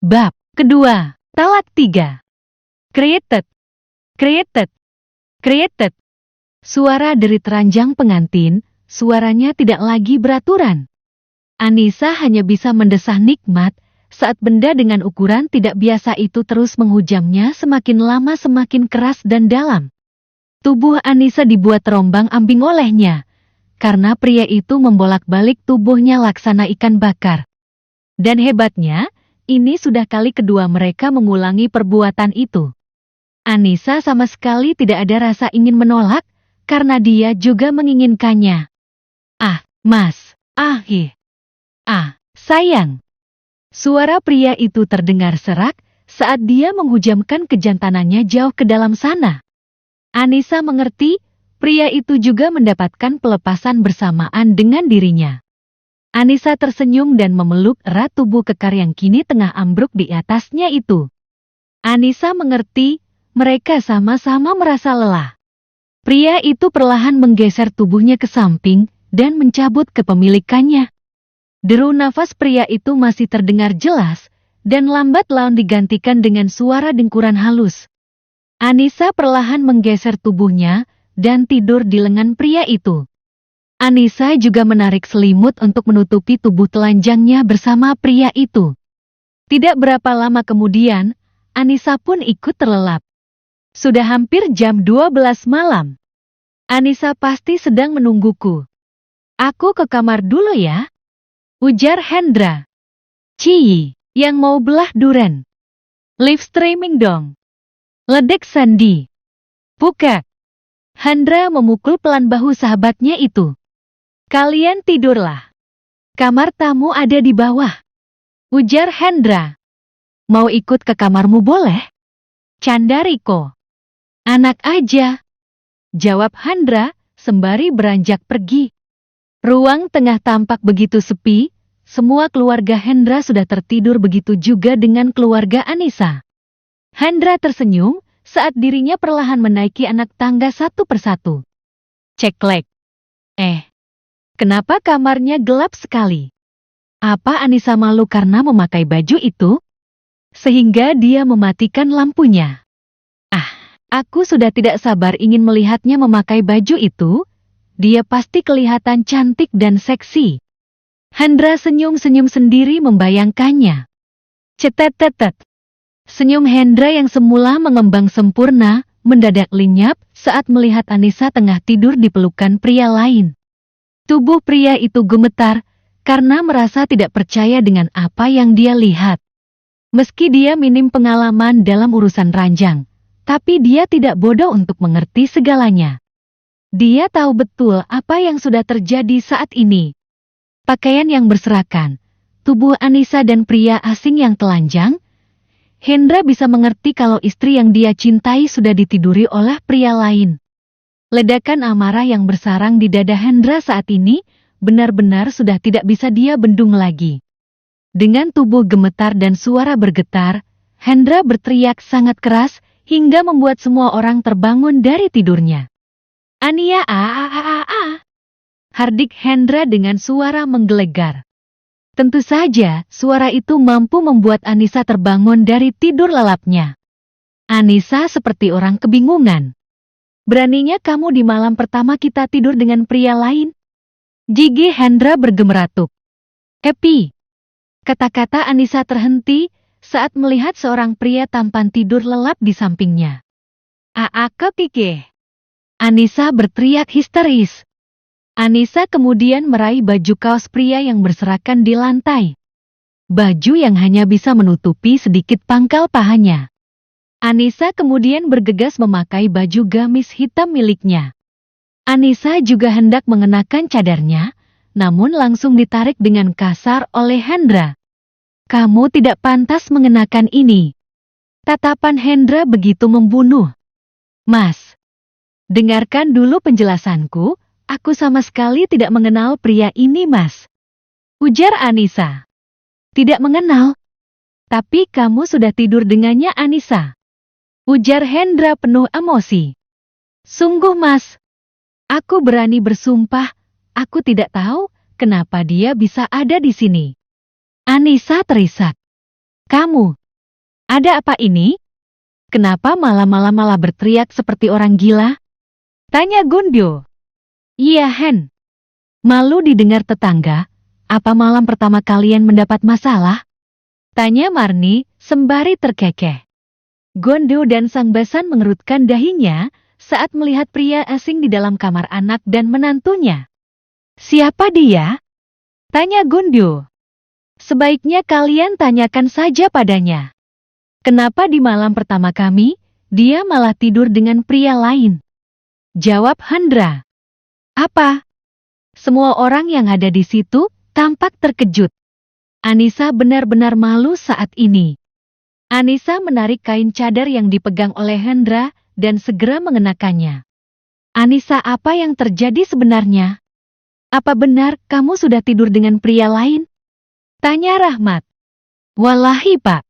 Bab kedua, Talak 3. Kreated, kreated, kreated. Suara derit ranjang pengantin, suaranya tidak lagi beraturan. Anissa hanya bisa mendesah nikmat saat benda dengan ukuran tidak biasa itu terus menghujamnya semakin lama semakin keras dan dalam. Tubuh Anissa dibuat terombang-ambing olehnya, karena pria itu membolak-balik tubuhnya laksana ikan bakar. Dan hebatnya, ini sudah kali kedua mereka mengulangi perbuatan itu. Anissa sama sekali tidak ada rasa ingin menolak, karena dia juga menginginkannya. Ah, mas, sayang. Suara pria itu terdengar serak saat dia menghujamkan kejantanannya jauh ke dalam sana. Anissa mengerti, pria itu juga mendapatkan pelepasan bersamaan dengan dirinya. Anissa tersenyum dan memeluk erat tubuh kekar yang kini tengah ambruk di atasnya itu. Anissa mengerti, mereka sama-sama merasa lelah. Pria itu perlahan menggeser tubuhnya ke samping dan mencabut kepemilikannya. Deru nafas pria itu masih terdengar jelas, dan lambat laun digantikan dengan suara dengkuran halus. Anissa perlahan menggeser tubuhnya dan tidur di lengan pria itu. Anissa juga menarik selimut untuk menutupi tubuh telanjangnya bersama pria itu. Tidak berapa lama kemudian, Anissa pun ikut terlelap. Sudah hampir jam 12 malam. Anissa pasti sedang menungguku. Aku ke kamar dulu ya, ujar Hendra. Ciyi, yang mau belah duren. Live streaming dong. Ledek Sandi. Pukat. Hendra memukul pelan bahu sahabatnya itu. Kalian tidurlah. Kamar tamu ada di bawah, ujar Hendra. Mau ikut ke kamarmu boleh? Canda Riko. Anak aja, jawab Hendra sembari beranjak pergi. Ruang tengah tampak begitu sepi, semua keluarga Hendra sudah tertidur begitu juga dengan keluarga Anissa. Hendra tersenyum saat dirinya perlahan menaiki anak tangga satu persatu. Ceklek. Kenapa kamarnya gelap sekali? Apa Anissa malu karena memakai baju itu? Sehingga dia mematikan lampunya. Aku sudah tidak sabar ingin melihatnya memakai baju itu. Dia pasti kelihatan cantik dan seksi. Hendra senyum-senyum sendiri membayangkannya. Cetet-tetet. Senyum Hendra yang semula mengembang sempurna, mendadak lenyap saat melihat Anissa tengah tidur di pelukan pria lain. Tubuh pria itu gemetar, karena merasa tidak percaya dengan apa yang dia lihat. Meski dia minim pengalaman dalam urusan ranjang, tapi dia tidak bodoh untuk mengerti segalanya. Dia tahu betul apa yang sudah terjadi saat ini. Pakaian yang berserakan, tubuh Anissa dan pria asing yang telanjang. Hendra bisa mengerti kalau istri yang dia cintai sudah ditiduri oleh pria lain. Ledakan amarah yang bersarang di dada Hendra saat ini, benar-benar sudah tidak bisa dia bendung lagi. Dengan tubuh gemetar dan suara bergetar, Hendra berteriak sangat keras, hingga membuat semua orang terbangun dari tidurnya. Ania hardik Hendra dengan suara menggelegar. Tentu saja, suara itu mampu membuat Anissa terbangun dari tidur lelapnya. Anissa seperti orang kebingungan. Beraninya kamu di malam pertama kita tidur dengan pria lain? Gigi Hendra bergemeratuk. Epi. Kata-kata Anissa terhenti saat melihat seorang pria tampan tidur lelap di sampingnya. Kekike. Anissa berteriak histeris. Anissa kemudian meraih baju kaos pria yang berserakan di lantai. Baju yang hanya bisa menutupi sedikit pangkal pahanya. Anissa kemudian bergegas memakai baju gamis hitam miliknya. Anissa juga hendak mengenakan cadarnya, namun langsung ditarik dengan kasar oleh Hendra. Kamu tidak pantas mengenakan ini. Tatapan Hendra begitu membunuh. Mas, dengarkan dulu penjelasanku, aku sama sekali tidak mengenal pria ini mas. Ujar Anissa. Tidak mengenal? Tapi kamu sudah tidur dengannya Anissa. Ujar Hendra penuh emosi. Sungguh mas, aku berani bersumpah, aku tidak tahu kenapa dia bisa ada di sini. Anissa terisak. Kamu, ada apa ini? Kenapa malam-malam malah berteriak seperti orang gila? Tanya Gondyo. Iya, Hen. Malu didengar tetangga. Apa malam pertama kalian mendapat masalah? Tanya Marni sembari terkekeh. Gondyo dan Sang Besan mengerutkan dahinya saat melihat pria asing di dalam kamar anak dan menantunya. Siapa dia? Tanya Gondyo. Sebaiknya kalian tanyakan saja padanya. Kenapa di malam pertama kami, dia malah tidur dengan pria lain? Jawab Hendra. Apa? Semua orang yang ada di situ tampak terkejut. Anissa benar-benar malu saat ini. Anissa menarik kain cadar yang dipegang oleh Hendra dan segera mengenakannya. Anissa, apa yang terjadi sebenarnya? Apa benar kamu sudah tidur dengan pria lain? Tanya Rahmat. Wallahi, Pak.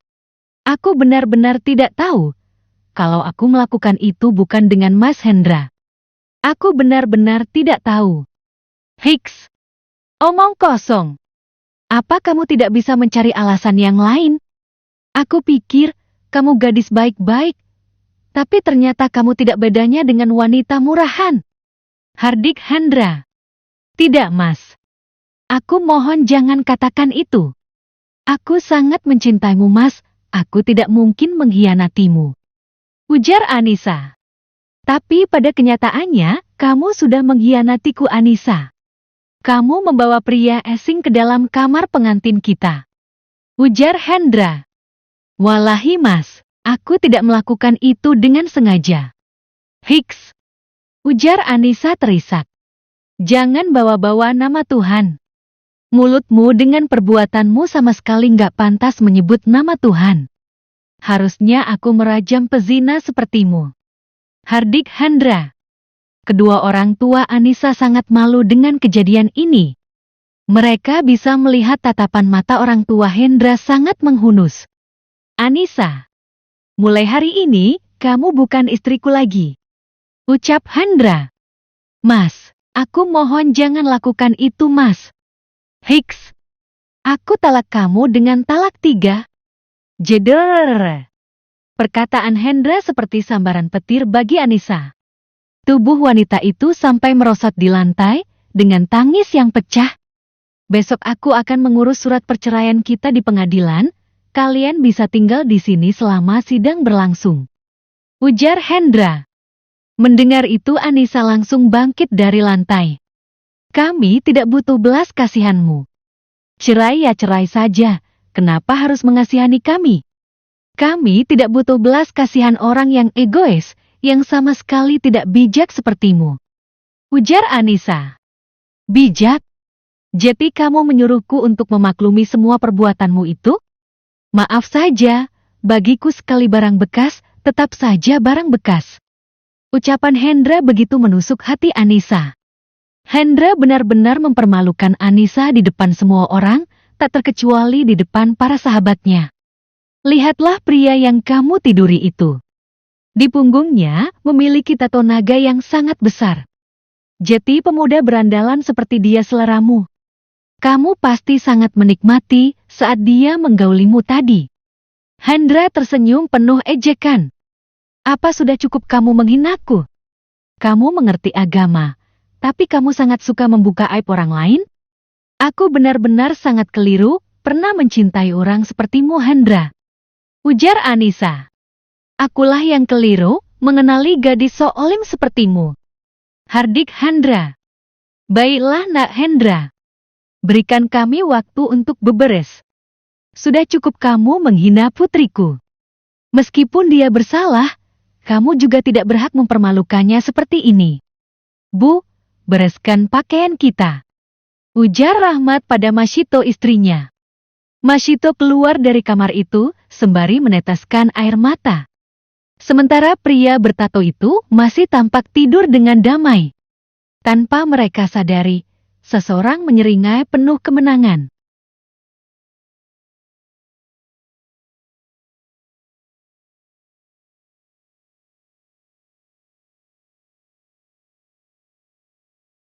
Aku benar-benar tidak tahu. Kalau aku melakukan itu bukan dengan Mas Hendra. Aku benar-benar tidak tahu. Hiks. Omong kosong. Apa kamu tidak bisa mencari alasan yang lain? Aku pikir kamu gadis baik-baik. Tapi ternyata kamu tidak bedanya dengan wanita murahan. Hardik Hendra. Tidak, Mas. Aku mohon jangan katakan itu. Aku sangat mencintaimu, Mas. Aku tidak mungkin mengkhianatimu. Ujar Anissa. Tapi pada kenyataannya, kamu sudah mengkhianatiku, Anissa. Kamu membawa pria asing ke dalam kamar pengantin kita. Ujar Hendra. Wallahi, Mas, aku tidak melakukan itu dengan sengaja. Hiks. Ujar Anissa terisak. Jangan bawa-bawa nama Tuhan. Mulutmu dengan perbuatanmu sama sekali nggak pantas menyebut nama Tuhan. Harusnya aku merajam pezina sepertimu. Hardik Hendra. Kedua orang tua Anissa sangat malu dengan kejadian ini. Mereka bisa melihat tatapan mata orang tua Hendra sangat menghunus. Anissa. Mulai hari ini, kamu bukan istriku lagi. Ucap Hendra. Mas, aku mohon jangan lakukan itu, Mas. Hiks. Aku talak kamu dengan talak 3. Jeder. Perkataan Hendra seperti sambaran petir bagi Anissa. Tubuh wanita itu sampai merosot di lantai dengan tangis yang pecah. Besok aku akan mengurus surat perceraian kita di pengadilan. Kalian bisa tinggal di sini selama sidang berlangsung. Ujar Hendra. Mendengar itu Anissa langsung bangkit dari lantai. Kami tidak butuh belas kasihanmu. Cerai ya cerai saja, kenapa harus mengasihani kami? Kami tidak butuh belas kasihan orang yang egois, yang sama sekali tidak bijak sepertimu. Ujar Anissa. Bijak? Jadi kamu menyuruhku untuk memaklumi semua perbuatanmu itu? Maaf saja, bagiku sekali barang bekas, tetap saja barang bekas. Ucapan Hendra begitu menusuk hati Anissa. Hendra benar-benar mempermalukan Anissa di depan semua orang, tak terkecuali di depan para sahabatnya. Lihatlah pria yang kamu tiduri itu. Di punggungnya memiliki tato naga yang sangat besar. Jadi pemuda berandalan seperti dia seleramu. Kamu pasti sangat menikmati saat dia menggaulimu tadi. Hendra tersenyum penuh ejekan. Apa sudah cukup kamu menghinaku? Kamu mengerti agama. Tapi kamu sangat suka membuka aib orang lain? Aku benar-benar sangat keliru, pernah mencintai orang sepertimu, Hendra. Ujar Anissa. Akulah yang keliru, mengenali gadis so'olim sepertimu. Hardik Hendra. Baiklah nak Hendra. Berikan kami waktu untuk beberes. Sudah cukup kamu menghina putriku. Meskipun dia bersalah, kamu juga tidak berhak mempermalukannya seperti ini. Bu, bereskan pakaian kita. Ujar Rahmat pada Mashito istrinya. Mashito keluar dari kamar itu sembari meneteskan air mata. Sementara pria bertato itu masih tampak tidur dengan damai. Tanpa mereka sadari, seseorang menyeringai penuh kemenangan.